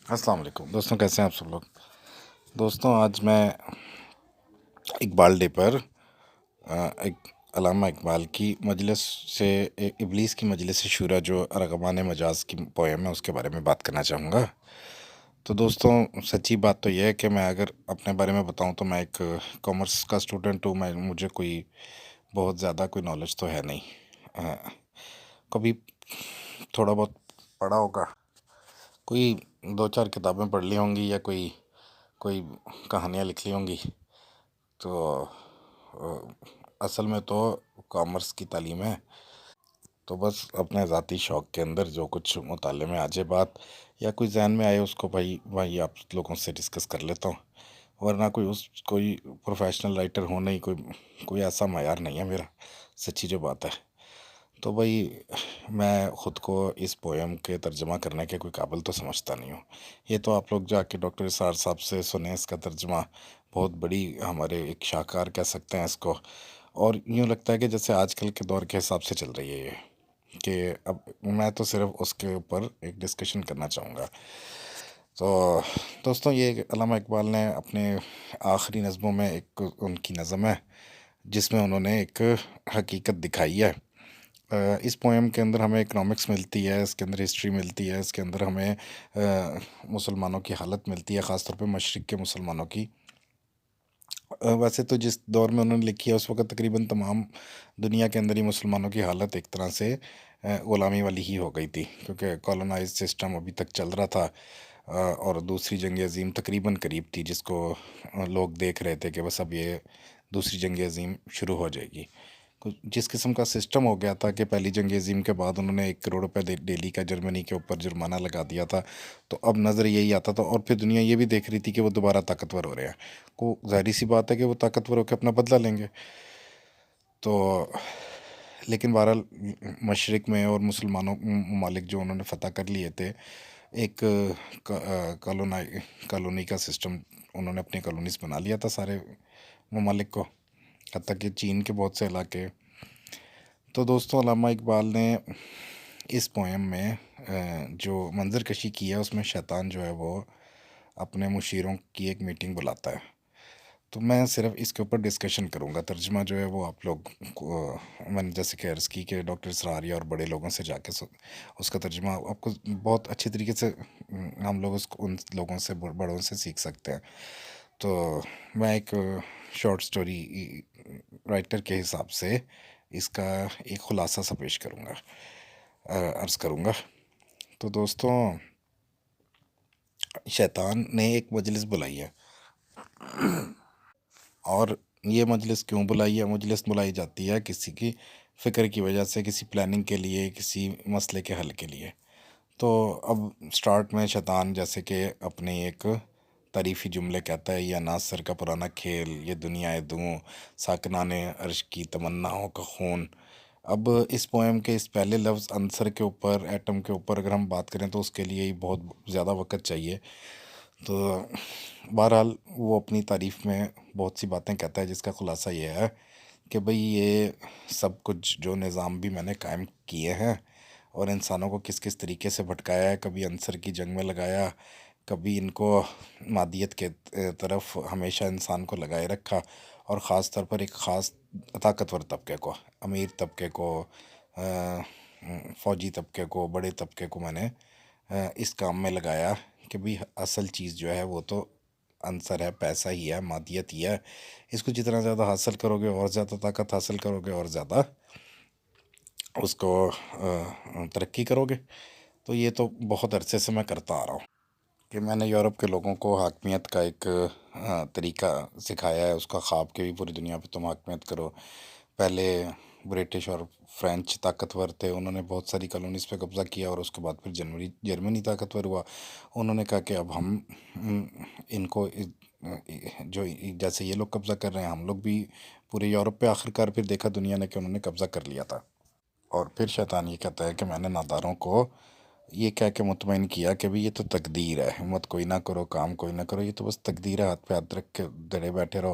السلام علیکم دوستوں، کیسے ہیں آپ سب لوگ؟ دوستوں، آج میں اقبال ڈے پر ایک علامہ اقبال کی مجلس سے ابلیس کی مجلس شورا جو ارغوان مجاز کی پویم ہے اس کے بارے میں بات کرنا چاہوں گا۔ تو دوستوں، سچی بات تو یہ ہے کہ میں اگر اپنے بارے میں بتاؤں تو میں ایک کامرس کا اسٹوڈنٹ ہوں۔ مجھے کوئی بہت زیادہ کوئی نالج تو ہے نہیں۔ کبھی تھوڑا بہت پڑھا ہوگا، کوئی دو چار کتابیں پڑھ لی ہوں گی یا کوئی کہانیاں لکھ لی ہوں گی۔ تو اصل میں تو کامرس کی تعلیم ہے، تو بس اپنے ذاتی شوق کے اندر جو کچھ مطالعے میں آ جائے بات یا کوئی ذہن میں آئے اس کو بھائی آپ لوگوں سے ڈسکس کر لیتا ہوں، ورنہ کوئی پروفیشنل رائٹر ہو نہیں، کوئی ایسا معیار نہیں ہے میرا، سچی جو بات ہے۔ تو بھائی میں خود کو اس پویم کے ترجمہ کرنے کے کوئی قابل تو سمجھتا نہیں ہوں۔ یہ تو آپ لوگ جا کے ڈاکٹر اسرار صاحب سے سنیں اس کا ترجمہ، بہت بڑی ہمارے ایک شاہکار کہہ سکتے ہیں اس کو، اور یوں لگتا ہے کہ جیسے آج کل کے دور کے حساب سے چل رہی ہے یہ، کہ اب میں تو صرف اس کے اوپر ایک ڈسکشن کرنا چاہوں گا۔ تو دوستوں، یہ علامہ اقبال نے اپنے آخری نظموں میں ایک ان کی نظم ہے جس میں انہوں نے ایک حقیقت دکھائی ہے۔ اس پویم کے اندر ہمیں اکنامکس ملتی ہے، اس کے اندر ہسٹری ملتی ہے، اس کے اندر ہمیں مسلمانوں کی حالت ملتی ہے، خاص طور پہ مشرق کے مسلمانوں کی۔ ویسے تو جس دور میں انہوں نے لکھی ہے اس وقت تقریباً تمام دنیا کے اندر ہی مسلمانوں کی حالت ایک طرح سے غلامی والی ہی ہو گئی تھی، کیونکہ کالونائز سسٹم ابھی تک چل رہا تھا، اور دوسری جنگ عظیم تقریباً قریب تھی، جس کو لوگ دیکھ رہے تھے کہ بس اب یہ دوسری جنگ عظیم شروع ہو جائے گی۔ جس قسم کا سسٹم ہو گیا تھا کہ پہلی جنگ عظیم کے بعد انہوں نے 1 کروڑ روپے ڈیلی کا جرمنی کے اوپر جرمانہ لگا دیا تھا، تو اب نظر یہی آتا تھا، اور پھر دنیا یہ بھی دیکھ رہی تھی کہ وہ دوبارہ طاقتور ہو رہے ہیں، کو ظاہری سی بات ہے کہ وہ طاقتور ہو کے اپنا بدلہ لیں گے۔ تو لیکن بہرحال مشرق میں اور مسلمانوں ممالک جو انہوں نے فتح کر لیے تھے، ایک کالونی کا سسٹم انہوں نے اپنی کالونیز بنا لیا تھا سارے ممالک کو، حتیٰ کہ چین کے بہت سے علاقے۔ تو دوستوں، علامہ اقبال نے اس پویم میں جو منظر کشی کی ہے اس میں شیطان جو ہے وہ اپنے مشیروں کی ایک میٹنگ بلاتا ہے۔ تو میں صرف اس کے اوپر ڈسکشن کروں گا، ترجمہ جو ہے وہ آپ لوگ کو میں نے جیسے کہ عرض کی کہ ڈاکٹر اسراریا اور بڑے لوگوں سے جا کے اس کا ترجمہ آپ کو بہت اچھی طریقے سے ہم لوگ اس کو ان لوگوں سے بڑوں سے سیکھ سکتے ہیں۔ تو میں ایک شارٹ سٹوری رائٹر کے حساب سے اس کا ایک خلاصہ سا پیش کروں گا، عرض کروں گا۔ تو دوستوں، شیطان نے ایک مجلس بلائی ہے، اور یہ مجلس کیوں بلائی ہے؟ مجلس بلائی جاتی ہے کسی کی فکر کی وجہ سے، کسی پلاننگ کے لیے، کسی مسئلے کے حل کے لیے۔ تو اب سٹارٹ میں شیطان جیسے کہ اپنے ایک تعریفی جملے کہتا ہے: یہ ناصر کا پرانا کھیل، یہ دنیا دوں، ساکنان عرش کی تمناؤں کا خون۔ اب اس پویم کے اس پہلے لفظ عنصر کے اوپر، ایٹم کے اوپر اگر ہم بات کریں تو اس کے لیے ہی بہت زیادہ وقت چاہیے۔ تو بہرحال وہ اپنی تعریف میں بہت سی باتیں کہتا ہے، جس کا خلاصہ یہ ہے کہ بھئی یہ سب کچھ جو نظام بھی میں نے قائم کیے ہیں اور انسانوں کو کس کس طریقے سے بھٹکایا ہے، کبھی عنصر کی جنگ میں لگایا، کبھی ان کو مادیت کے طرف ہمیشہ انسان کو لگائے رکھا، اور خاص طور پر ایک خاص طاقتور طبقے کو، امیر طبقے کو، فوجی طبقے کو، بڑے طبقے کو میں نے اس کام میں لگایا کہ بھی اصل چیز جو ہے وہ تو عنصر ہے، پیسہ ہی ہے، مادیت ہی ہے۔ اس کو جتنا زیادہ حاصل کرو گے اور زیادہ طاقت حاصل کرو گے اور زیادہ اس کو ترقی کرو گے۔ تو یہ تو بہت عرصے سے میں کرتا آ رہا ہوں کہ میں نے یورپ کے لوگوں کو حاکمیت کا ایک طریقہ سکھایا ہے، اس کا خواب کہ بھی پوری دنیا پہ تم حاکمیت کرو۔ پہلے برٹش اور فرینچ طاقتور تھے، انہوں نے بہت ساری کالونیز پہ قبضہ کیا، اور اس کے بعد پھر جرمنی طاقتور ہوا۔ انہوں نے کہا کہ اب ہم ان کو جو جیسے یہ لوگ قبضہ کر رہے ہیں ہم لوگ بھی پورے یورپ پہ، آخر کار پھر دیکھا دنیا نے کہ انہوں نے قبضہ کر لیا تھا۔ اور پھر شیطان یہ کہتا ہے کہ میں نے ناداروں کو یہ کہہ کے مطمئن کیا کہ بھی یہ تو تقدیر ہے، ہمت کوئی نہ کرو، کام کوئی نہ کرو، یہ تو بس تقدیر ہے، ہاتھ پہ ہاتھ رکھ کے دڑے بیٹھے رہو،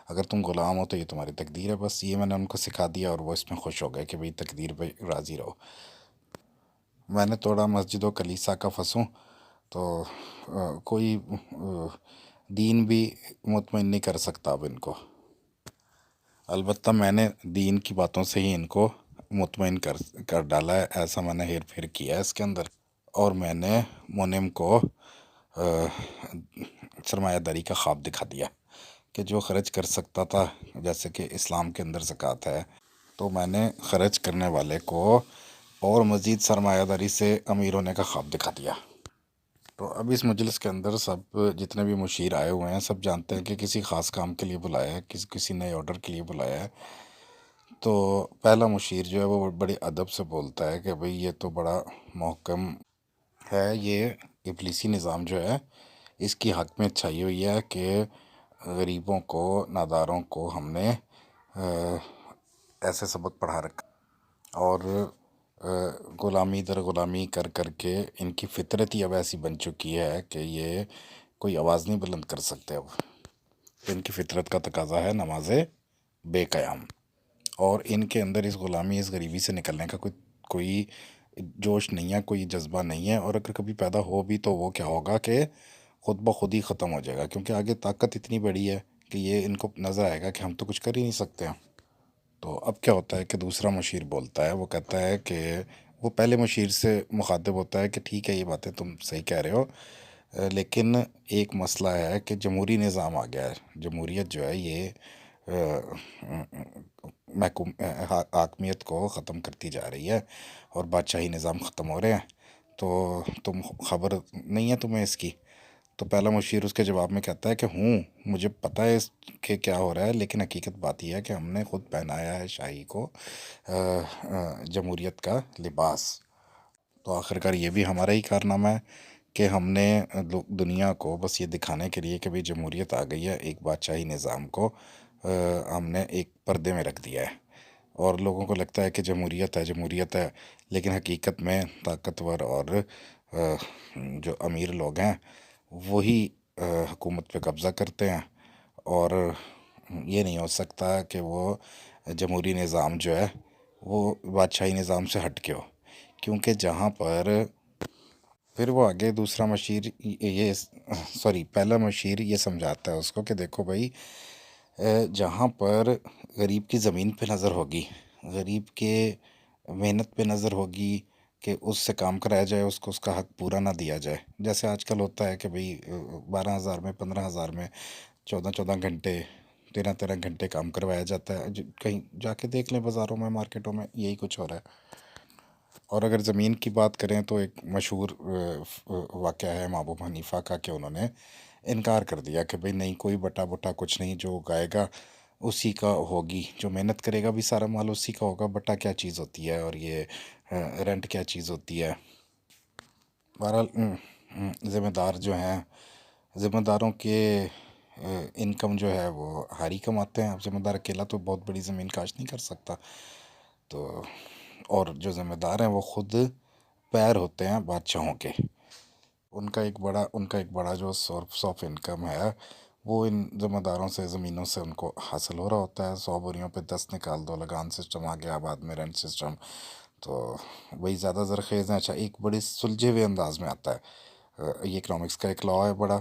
اگر تم غلام ہو تو یہ تمہاری تقدیر ہے۔ بس یہ میں نے ان کو سکھا دیا، اور وہ اس میں خوش ہو گئے کہ بھئی تقدیر پہ راضی رہو۔ میں نے توڑا مسجد و کلیسا کا فسوں، تو کوئی دین بھی مطمئن نہیں کر سکتا اب ان کو. البتہ میں نے دین کی باتوں سے ہی ان کو مطمئن کر ڈالا ہے. ایسا میں نے ہیر پھیر کیا ہے اس کے اندر. اور میں نے منعم کو سرمایہ داری کا خواب دکھا دیا کہ جو خرچ کر سکتا تھا، جیسے کہ اسلام کے اندر زکوٰۃ ہے، تو میں نے خرچ کرنے والے کو اور مزید سرمایہ داری سے امیر ہونے کا خواب دکھا دیا. تو اب اس مجلس کے اندر سب جتنے بھی مشیر آئے ہوئے ہیں سب جانتے ہیں کہ کسی خاص کام کے لیے بلایا ہے، کسی نئے آرڈر کے لیے بلایا ہے. تو پہلا مشیر جو ہے وہ بڑے ادب سے بولتا ہے کہ بھئی یہ تو بڑا محکم ہے، یہ ابلیسی نظام جو ہے اس کی حق میں چھائی ہوئی ہے کہ غریبوں کو، ناداروں کو ہم نے ایسے سبق پڑھا رکھا، اور غلامی در غلامی کر کر کے ان کی فطرت ہی اب ایسی بن چکی ہے کہ یہ کوئی آواز نہیں بلند کر سکتے. اب ان کی فطرت کا تقاضا ہے نماز بے قیام، اور ان کے اندر اس غلامی، اس غریبی سے نکلنے کا کوئی جوش نہیں ہے، کوئی جذبہ نہیں ہے. اور اگر کبھی پیدا ہو بھی تو وہ کیا ہوگا کہ خود بخود ہی ختم ہو جائے گا، کیونکہ آگے طاقت اتنی بڑی ہے کہ یہ ان کو نظر آئے گا کہ ہم تو کچھ کر ہی نہیں سکتے ہیں. تو اب کیا ہوتا ہے کہ دوسرا مشیر بولتا ہے، وہ کہتا ہے کہ وہ پہلے مشیر سے مخاطب ہوتا ہے کہ ٹھیک ہے یہ باتیں تم صحیح کہہ رہے ہو، لیکن ایک مسئلہ ہے کہ جمہوری نظام آ گیا ہے. جمہوریت جو ہے یہ حاکمیت کو ختم کرتی جا رہی ہے اور بادشاہی نظام ختم ہو رہے ہیں. تو تم خبر نہیں ہے تمہیں اس کی؟ تو پہلا مشیر اس کے جواب میں کہتا ہے کہ مجھے پتہ ہے اس کہ کیا ہو رہا ہے، لیکن حقیقت بات یہ ہے کہ ہم نے خود پہنایا ہے شاہی کو جمہوریت کا لباس. تو آخرکار یہ بھی ہمارا ہی کارنامہ ہے کہ ہم نے دنیا کو بس یہ دکھانے کے لیے کہ بھئی جمہوریت آ گئی ہے، ایک بادشاہی نظام کو ہم نے ایک پردے میں رکھ دیا ہے، اور لوگوں کو لگتا ہے کہ جمہوریت ہے جمہوریت ہے، لیکن حقیقت میں طاقتور اور جو امیر لوگ ہیں وہی حکومت پہ قبضہ کرتے ہیں. اور یہ نہیں ہو سکتا کہ وہ جمہوری نظام جو ہے وہ بادشاہی نظام سے ہٹ کے ہو، کیونکہ جہاں پر پھر وہ آگے دوسرا مشیر یہ پہلا مشیر یہ سمجھاتا ہے اس کو کہ دیکھو بھائی، جہاں پر غریب کی زمین پہ نظر ہوگی، غریب کے محنت پہ نظر ہوگی کہ اس سے کام کرایا جائے، اس کو اس کا حق پورا نہ دیا جائے. جیسے آج کل ہوتا ہے کہ بھئی 12,000 میں، 15,000 میں 14 گھنٹے، 13 گھنٹے کام کروایا جاتا ہے. کہیں جا کے دیکھ لیں بازاروں میں، مارکیٹوں میں یہی کچھ ہو رہا ہے. اور اگر زمین کی بات کریں تو ایک مشہور واقعہ ہے امام ابو حنیفہ کا کہ انہوں نے انکار کر دیا کہ بھئی نہیں، کوئی بٹا بٹا کچھ نہیں، جو اگائے گا اسی کا ہوگی، جو محنت کرے گا بھی سارا مال اسی کا ہوگا. بٹا کیا چیز ہوتی ہے اور یہ رینٹ کیا چیز ہوتی ہے. بہرحال ذمہ دار جو ہیں، ذمہ داروں کے انکم جو ہے وہ ہاری کماتے ہیں. اب ذمہ دار اکیلا تو بہت بڑی زمین کاشت نہیں کر سکتا. تو اور جو ذمہ دار ہیں وہ خود پیر ہوتے ہیں بادشاہوں کے. ان کا ایک بڑا جو سورس آف انکم ہے وہ ان ذمہ داروں سے، زمینوں سے ان کو حاصل ہو رہا ہوتا ہے. 100 بوریوں پہ 10 نکال دو، لگان سسٹم آ گیا بعد میں، رینٹ سسٹم. تو وہی زیادہ زرخیز ہیں. اچھا، ایک بڑی سلجھے ہوئے انداز میں آتا ہے. یہ اکنامکس کا ایک لا ہے بڑا،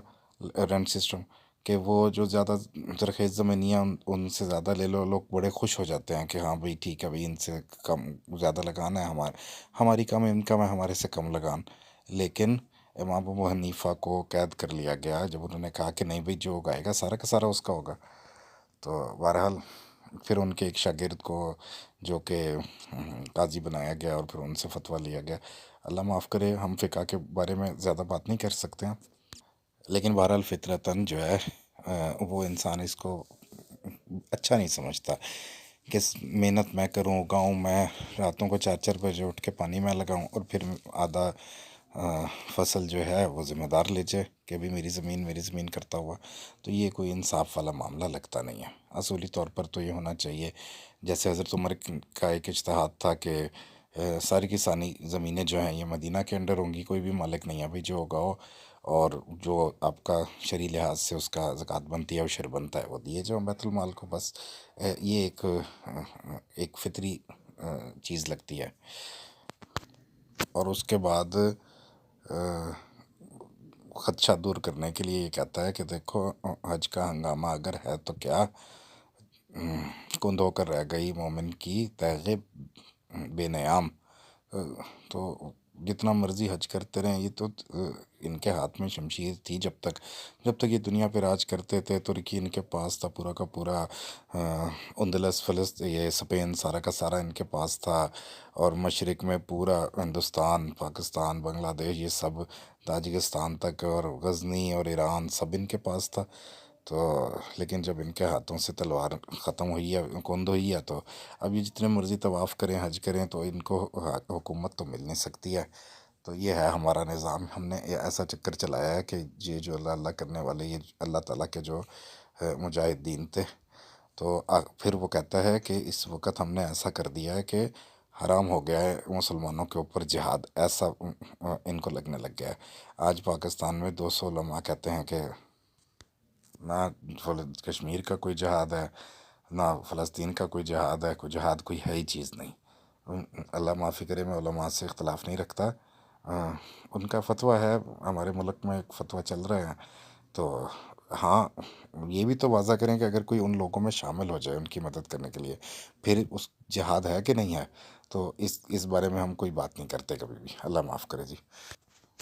رینٹ سسٹم، کہ وہ جو زیادہ زرخیز زمینیاں ان سے زیادہ لے لو، لوگ بڑے خوش ہو جاتے ہیں کہ ہاں بھئی ٹھیک ہے بھئی، ان سے کم زیادہ لگان ہے، ہماری کم انکم ہے، ہمارے سے کم لگان. لیکن امام ابو حنیفہ کو قید کر لیا گیا جب انہوں نے کہا کہ نہیں بھئی، جو اگائے گا سارا کا سارا اس کا ہوگا. تو بہرحال پھر ان کے ایک شاگرد کو جو کہ قاضی بنایا گیا اور پھر ان سے فتویٰ لیا گیا. اللہ معاف کرے، ہم فقہ کے بارے میں زیادہ بات نہیں کر سکتے ہیں، لیکن بہرحال فطرتاً جو ہے وہ انسان اس کو اچھا نہیں سمجھتا کہ محنت میں کروں، اگاؤں میں، راتوں کو 4 بجے اٹھ کے پانی میں لگاؤں، اور پھر آدھا فصل جو ہے وہ ذمہ دار لے جائے کہ بھی میری زمین میری زمین کرتا ہوا. تو یہ کوئی انصاف والا معاملہ لگتا نہیں ہے. اصولی طور پر تو یہ ہونا چاہیے جیسے حضرت عمر کا ایک اجتہاد تھا کہ ساری کی ساری زمینیں جو ہیں یہ مدینہ کے انڈر ہوں گی، کوئی بھی مالک نہیں ہے بھئی، جو ہوگا اور جو آپ کا شرعی لحاظ سے اس کا زکوٰۃ بنتی ہے، عشر بنتا ہے، وہ دیے جو بیت المال کو. بس یہ ایک فطری چیز لگتی ہے. اور اس کے بعد خدشہ دور کرنے کے لیے یہ کہتا ہے کہ دیکھو حج کا ہنگامہ اگر ہے تو کیا کند ہو کر رہ گئی مومن کی تیغ بے نیام۔ تو جتنا مرضی حج کرتے رہیں، یہ تو ان کے ہاتھ میں شمشیر تھی جب تک یہ دنیا پہ راج کرتے تھے، ترکی ان کے پاس تھا پورا کا پورا، اندلس یہ اسپین سارا کا سارا ان کے پاس تھا، اور مشرق میں پورا ہندوستان، پاکستان، بنگلہ دیش، یہ سب تاجکستان تک، اور غزنی اور ایران سب ان کے پاس تھا۔ تو لیکن جب ان کے ہاتھوں سے تلوار ختم ہوئی ہے، کند ہوئی ہے، تو اب یہ جتنے مرضی طواف کریں، حج کریں، تو ان کو حکومت تو مل نہیں سکتی ہے۔ تو یہ ہے ہمارا نظام، ہم نے یہ ایسا چکر چلایا ہے کہ یہ جو اللہ اللہ کرنے والے، یہ اللہ تعالیٰ کے جو مجاہدین تھے، تو پھر وہ کہتا ہے کہ اس وقت ہم نے ایسا کر دیا ہے کہ حرام ہو گیا ہے مسلمانوں کے اوپر جہاد، ایسا ان کو لگنے لگ گیا ہے۔ آج پاکستان میں 200 علماء کہتے ہیں کہ نہ کشمیر کا کوئی جہاد ہے، نہ فلسطین کا کوئی جہاد ہے، کوئی جہاد کوئی ہے ہی چیز نہیں۔ اللہ معافی کرے، میں علماء سے اختلاف نہیں رکھتا، ان کا فتویٰ ہے، ہمارے ملک میں ایک فتویٰ چل رہے ہیں۔ تو ہاں، یہ بھی تو واضح کریں کہ اگر کوئی ان لوگوں میں شامل ہو جائے ان کی مدد کرنے کے لیے، پھر اس جہاد ہے کہ نہیں ہے؟ تو اس بارے میں ہم کوئی بات نہیں کرتے کبھی بھی، اللہ معاف کرے جی۔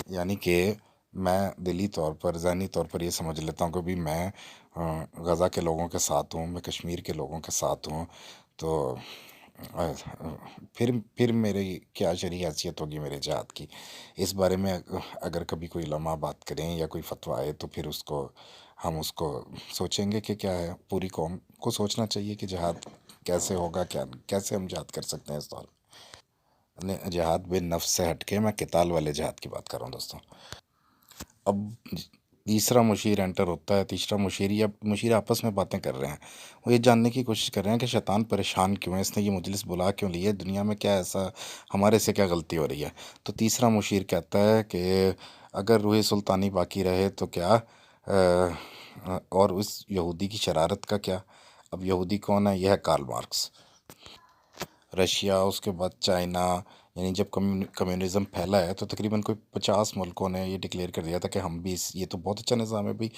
یعنی کہ میں دلی طور پر، ذہنی طور پر یہ سمجھ لیتا ہوں کہ بھی میں غزہ کے لوگوں کے ساتھ ہوں، میں کشمیر کے لوگوں کے ساتھ ہوں، تو آ، پھر میری کیا شرعی حیثیت ہوگی میرے جہاد کی؟ اس بارے میں اگر کبھی کوئی علماء بات کریں یا کوئی فتویٰ آئے، تو پھر ہم اس کو سوچیں گے کہ کیا ہے، پوری قوم کو سوچنا چاہیے کہ جہاد کیسے ہوگا، کیسے ہم جہاد کر سکتے ہیں اس دور میں۔ جہاد بے نفس سے ہٹ کے میں قتال والے جہاد کی بات کر رہا ہوں دوستوں۔ اب تیسرا مشیر انٹر ہوتا ہے، تیسرا مشیر، یا مشیر آپس میں باتیں کر رہے ہیں، وہ یہ جاننے کی کوشش کر رہے ہیں کہ شیطان پریشان کیوں ہے، اس نے یہ مجلس بلا کیوں لی ہے، دنیا میں کیا ایسا ہمارے سے کیا غلطی ہو رہی ہے۔ تو تیسرا مشیر کہتا ہے کہ اگر روح سلطانی باقی رہے تو کیا، اور اس یہودی کی شرارت کا کیا؟ اب یہودی کون ہے؟ یہ ہے کارل مارکس۔ رشیا، اس کے بعد چائنا، یعنی جب کمیونزم پھیلا ہے تو تقریباً کوئی 50 ملکوں نے یہ ڈکلیئر کر دیا تھا کہ ہم بھی یہ تو بہت اچھا نظام ہے بھائی،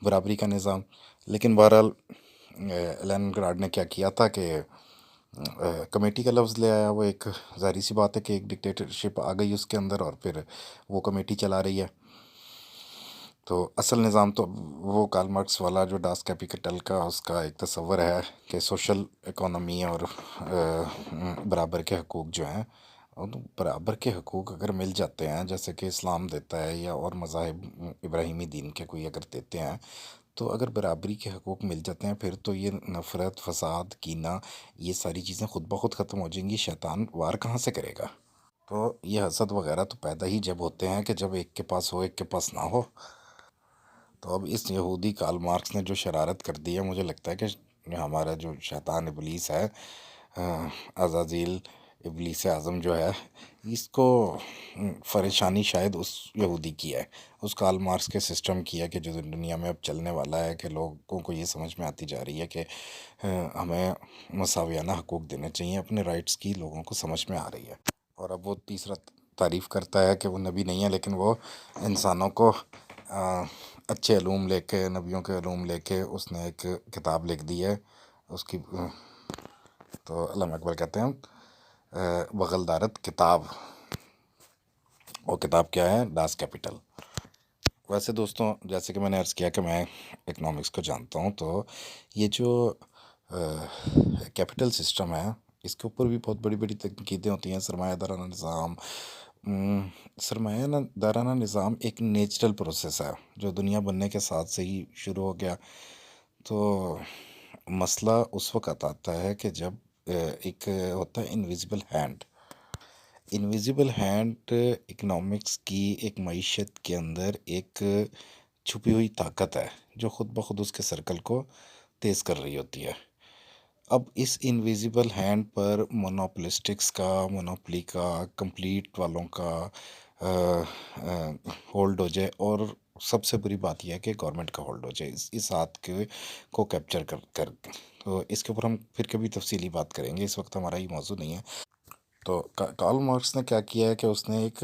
برابری کا نظام۔ لیکن بہرحال ایلن گراڈ نے کیا کیا تھا کہ کمیٹی کا لفظ لے آیا، وہ ایک ظاہری سی بات ہے کہ ایک ڈکٹیٹرشپ آ گئی اس کے اندر، اور پھر وہ کمیٹی چلا رہی ہے۔ تو اصل نظام تو وہ کارل مارکس والا جو ڈاس کیپیٹل کا اس کا ایک تصور ہے کہ سوشل اکانومی اور برابر کے حقوق جو ہیں، برابر کے حقوق اگر مل جاتے ہیں جیسے کہ اسلام دیتا ہے یا اور مذاہب ابراہیمی دین کے کوئی اگر دیتے ہیں، تو اگر برابری کے حقوق مل جاتے ہیں، پھر تو یہ نفرت، فساد، کینہ، یہ ساری چیزیں خود بخود ختم ہو جائیں گی۔ شیطان وار کہاں سے کرے گا؟ تو یہ حسد وغیرہ تو پیدا ہی جب ہوتے ہیں کہ جب ایک کے پاس ہو، ایک کے پاس نہ ہو۔ تو اب اس یہودی کارل مارکس نے جو شرارت کر دی ہے، مجھے لگتا ہے کہ ہمارا جو شیطان ابلیس ہے، عزازیل، ابلیس اعظم جو ہے، اس کو پریشانی شاید اس یہودی کی ہے، اس کارل مارکس کے سسٹم کی ہے کہ جو دنیا میں اب چلنے والا ہے، کہ لوگوں کو یہ سمجھ میں آتی جا رہی ہے کہ ہمیں مساویانہ حقوق دینے چاہیے، اپنے رائٹس کی لوگوں کو سمجھ میں آ رہی ہے۔ اور اب وہ تیسرا تعریف کرتا ہے کہ وہ نبی نہیں ہے، لیکن وہ انسانوں کو اچھے علوم لے کے، نبیوں کے علوم لے کے اس نے ایک کتاب لکھ دی ہے اس کی، تو علامہ اقبال کہتے ہیں بغلدارت کتاب، وہ کتاب کیا ہے؟ DOS capital. ویسے دوستوں، جیسے کہ میں نے عرض کیا کہ میں اکنامکس کو جانتا ہوں، تو یہ جو کیپٹل سسٹم ہے، اس کے اوپر بھی بہت بڑی بڑی تنقیدیں ہوتی ہیں۔ سرمایہ دارانہ نظام، سرمایہ دارانہ نظام ایک نیچرل پروسیس ہے جو دنیا بننے کے ساتھ سے ہی شروع ہو گیا۔ تو مسئلہ اس وقت آتا ہے کہ جب ایک ہوتا ہے invisible hand, invisible hand economics کی ایک معیشت کے اندر ایک چھپی ہوئی طاقت ہے جو خود بخود اس کے سرکل کو تیز کر رہی ہوتی ہے۔ اب اس انویزیبل ہینڈ پر مونوپلسٹکس کا، مونوپلی کا، کمپلیٹ والوں کا ہولڈ ہو جائے، اور سب سے بری بات یہ ہے کہ گورنمنٹ کا ہولڈ ہو جائے اس ہاتھ کے کو کیپچر کر تو اس کے اوپر ہم پھر کبھی تفصیلی بات کریں گے، اس وقت ہمارا یہ موضوع نہیں ہے۔ تو کارل مارکس نے کیا کیا ہے کہ اس نے ایک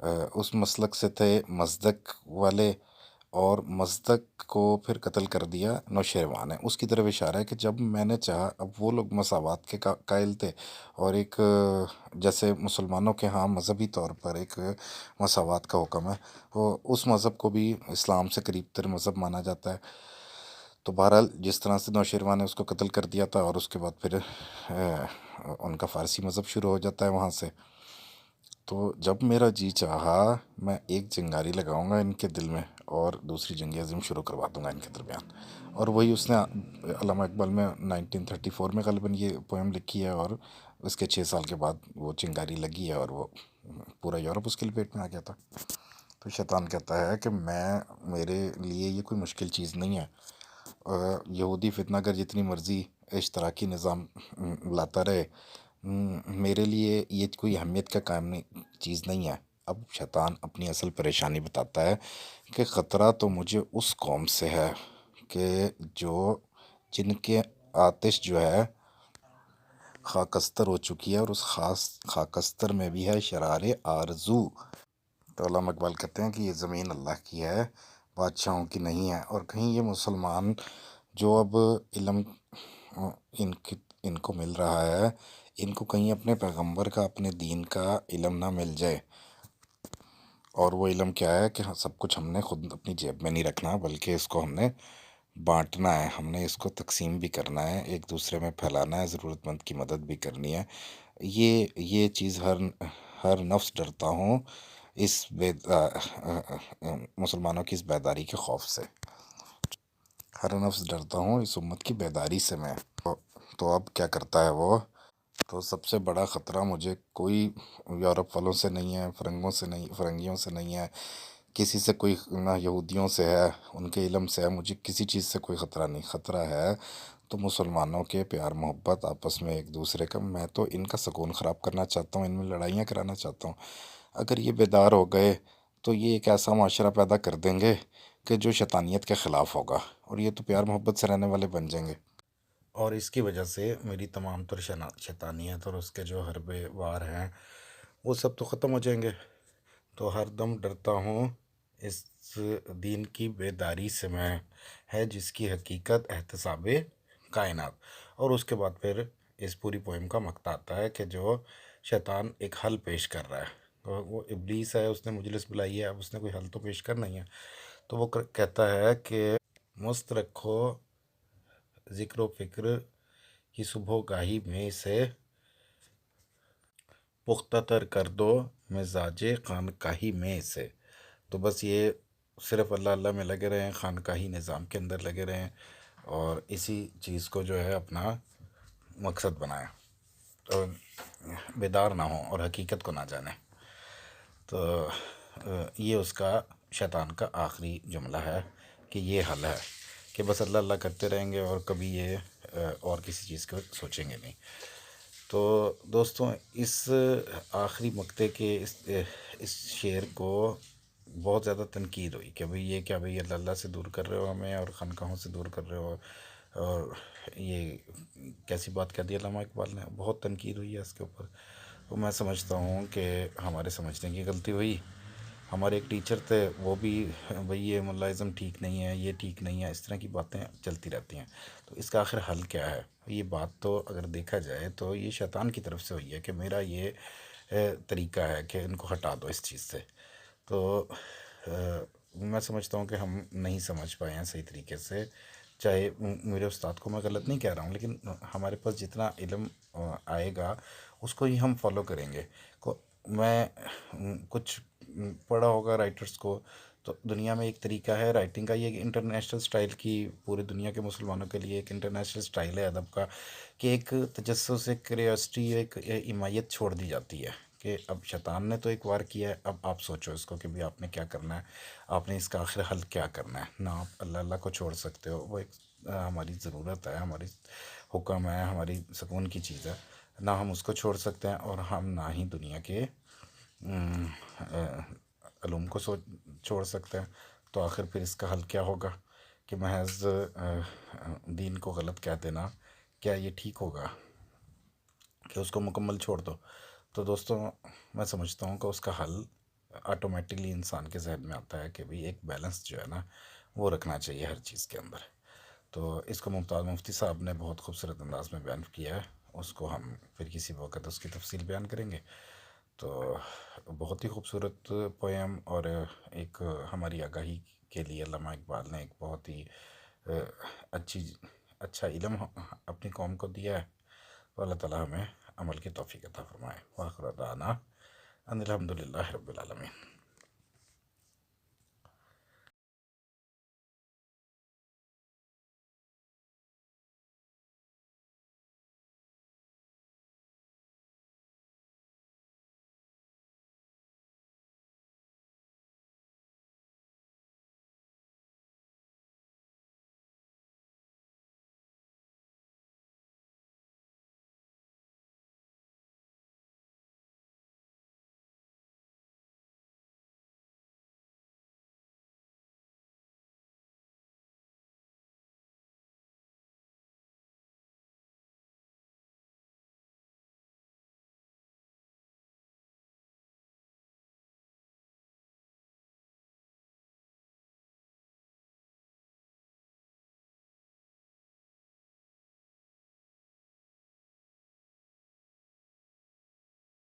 اس مسلک سے تھے مصدق والے، اور مصدق کو پھر قتل کر دیا نوشیروان ہے۔ اس کی طرف اشارہ ہے کہ جب میں نے چاہا، اب وہ لوگ مساوات کے قائل تھے، اور ایک جیسے مسلمانوں کے ہاں مذہبی طور پر ایک مساوات کا حکم ہے، وہ اس مذہب کو بھی اسلام سے قریب تر مذہب مانا جاتا ہے۔ تو بہرحال جس طرح سے نوشیروان نے اس کو قتل کر دیا تھا، اور اس کے بعد پھر ان کا فارسی مذہب شروع ہو جاتا ہے وہاں سے۔ تو جب میرا جی چاہا میں ایک چنگاری لگاؤں گا ان کے دل میں، اور دوسری جنگ عظیم شروع کروا دوں گا ان کے درمیان۔ اور وہی اس نے علامہ اقبال میں 1934 میں غالباً یہ پوئم لکھی ہے، اور اس کے 6 سال کے بعد وہ چنگاری لگی ہے، اور وہ پورا یورپ اس کے لپیٹ میں آ گیا تھا۔ تو شیطان کہتا ہے کہ میرے لیے یہ کوئی مشکل چیز نہیں ہے، یہودی فتنہ گر جتنی مرضی اشتراکی نظام لاتا رہے، میرے لیے یہ کوئی اہمیت کا کام نہیں چیز نہیں ہے۔ اب شیطان اپنی اصل پریشانی بتاتا ہے کہ خطرہ تو مجھے اس قوم سے ہے کہ جن کے آتش جو ہے خاکستر ہو چکی ہے، اور اس خاص خاکستر میں بھی ہے شرار آرزو۔ تو علامہ اقبال کہتے ہیں کہ یہ زمین اللہ کی ہے، بادشاہوں کی نہیں ہے۔ اور کہیں یہ مسلمان جو اب علم ان کو مل رہا ہے، ان کو کہیں اپنے پیغمبر کا، اپنے دین کا علم نہ مل جائے۔ اور وہ علم کیا ہے کہ سب کچھ ہم نے خود اپنی جیب میں نہیں رکھنا، بلکہ اس کو ہم نے بانٹنا ہے، ہم نے اس کو تقسیم بھی کرنا ہے، ایک دوسرے میں پھیلانا ہے، ضرورت مند کی مدد بھی کرنی ہے۔ یہ چیز ہر نفس ڈرتا ہوں اس مسلمانوں کی اس بیداری کے خوف سے، ہر نفس ڈرتا ہوں اس امت کی بیداری سے میں۔ تو اب کیا کرتا ہے وہ؟ تو سب سے بڑا خطرہ مجھے کوئی یورپ والوں سے نہیں ہے، فرنگوں سے نہیں، فرنگیوں سے نہیں ہے، کسی سے کوئی نہ یہودیوں سے ہے، ان کے علم سے ہے، مجھے کسی چیز سے کوئی خطرہ نہیں۔ خطرہ ہے تو مسلمانوں کے پیار محبت آپس میں ایک دوسرے کا، میں تو ان کا سکون خراب کرنا چاہتا ہوں، ان میں لڑائیاں کرانا چاہتا ہوں۔ اگر یہ بیدار ہو گئے تو یہ ایک ایسا معاشرہ پیدا کر دیں گے کہ جو شیطانیت کے خلاف ہوگا، اور یہ تو پیار محبت سے رہنے والے بن جائیں گے۔ اور اس کی وجہ سے میری تمام تر شیطانیت اور اس کے جو حربے وار ہیں وہ سب تو ختم ہو جائیں گے۔ تو ہر دم ڈرتا ہوں اس دین کی بیداری سے میں، ہے جس کی حقیقت احتساب کائنات۔ اور اس کے بعد پھر اس پوری پوئم کا مقطع آتا ہے کہ جو شیطان ایک حل پیش کر رہا ہے، وہ ابلیس ہے، اس نے مجلس بلائی ہے، اب اس نے کوئی حل تو پیش کرنا ہی ہے۔ تو وہ کہتا ہے کہ مست رکھو ذکر و فکر کی صبح گاہی میں سے، پختہ تر کر دو مزاج خانقاہی میں سے۔ تو بس یہ صرف اللہ اللہ میں لگے رہیں، خانقاہی نظام کے اندر لگے رہیں، اور اسی چیز کو جو ہے اپنا مقصد بنائیں، اور بیدار نہ ہوں اور حقیقت کو نہ جانیں۔ تو یہ اس کا شیطان کا آخری جملہ ہے کہ یہ حل ہے کہ بس اللہ اللہ کرتے رہیں گے، اور کبھی یہ اور کسی چیز کو سوچیں گے نہیں۔ تو دوستوں، اس آخری مقطعے کے اس شعر کو بہت زیادہ تنقید ہوئی کہ بھئی یہ کیا، بھئی اللہ اللہ سے دور کر رہے ہو ہمیں، اور خانقاہوں سے دور کر رہے ہو، اور یہ کیسی بات کہہ دی علامہ اقبال نے۔ بہت تنقید ہوئی ہے اس کے اوپر۔ تو میں سمجھتا ہوں کہ ہمارے سمجھنے کی غلطی ہوئی۔ ہمارے ایک ٹیچر تھے، وہ بھی بھئی یہ ملازم ٹھیک نہیں ہے، یہ ٹھیک نہیں ہے، اس طرح کی باتیں چلتی رہتی ہیں۔ تو اس کا آخر حل کیا ہے؟ یہ بات تو اگر دیکھا جائے تو یہ شیطان کی طرف سے ہوئی ہے کہ میرا یہ طریقہ ہے کہ ان کو ہٹا دو اس چیز سے۔ تو میں سمجھتا ہوں کہ ہم نہیں سمجھ پائے ہیں صحیح طریقے سے، چاہے میرے استاد کو میں غلط نہیں کہہ رہا ہوں، لیکن ہمارے پاس جتنا علم آئے گا اس کو ہی ہم فالو کریں گے۔ میں کچھ پڑھا ہوگا رائٹرز کو، تو دنیا میں ایک طریقہ ہے رائٹنگ کا، یہ ایک انٹرنیشنل سٹائل کی، پورے دنیا کے مسلمانوں کے لیے ایک انٹرنیشنل سٹائل ہے ادب کا، کہ ایک تجسس، ایک کریوسٹی، ایک حمایت چھوڑ دی جاتی ہے کہ اب شیطان نے تو ایک وار کیا ہے، اب آپ سوچو اس کو کہ بھی آپ نے کیا کرنا ہے، آپ نے اس کا آخر حل کیا کرنا ہے۔ نہ آپ اللہ اللہ کو چھوڑ سکتے ہو، وہ ایک ہماری ضرورت ہے، ہماری حکم ہے، ہماری سکون کی چیز ہے، نہ ہم اس کو چھوڑ سکتے ہیں، اور ہم نہ ہی دنیا کے علوم کو چھوڑ سکتے ہیں۔ تو آخر پھر اس کا حل کیا ہوگا کہ محض دین کو غلط کہہ دینا؟ کیا یہ ٹھیک ہوگا کہ اس کو مکمل چھوڑ دو؟ تو دوستوں، میں سمجھتا ہوں کہ اس کا حل آٹومیٹکلی انسان کے ذہن میں آتا ہے کہ بھئی ایک بیلنس جو ہے نا وہ رکھنا چاہیے ہر چیز کے اندر. تو اس کو ممتاز مفتی صاحب نے بہت خوبصورت انداز میں بیان کیا ہے. اس کو ہم پھر کسی وقت اس کی تفصیل بیان کریں گے. تو بہت ہی خوبصورت پویم اور ایک ہماری آگاہی کے لیے علامہ اقبال نے ایک بہت ہی اچھی اچھا علم اپنی قوم کو دیا ہے. تو اللہ تعالیٰ ہمیں عمل کی توفیق عطا فرمائے. وآخر دعوانا ان الحمد للہ رب العالمین.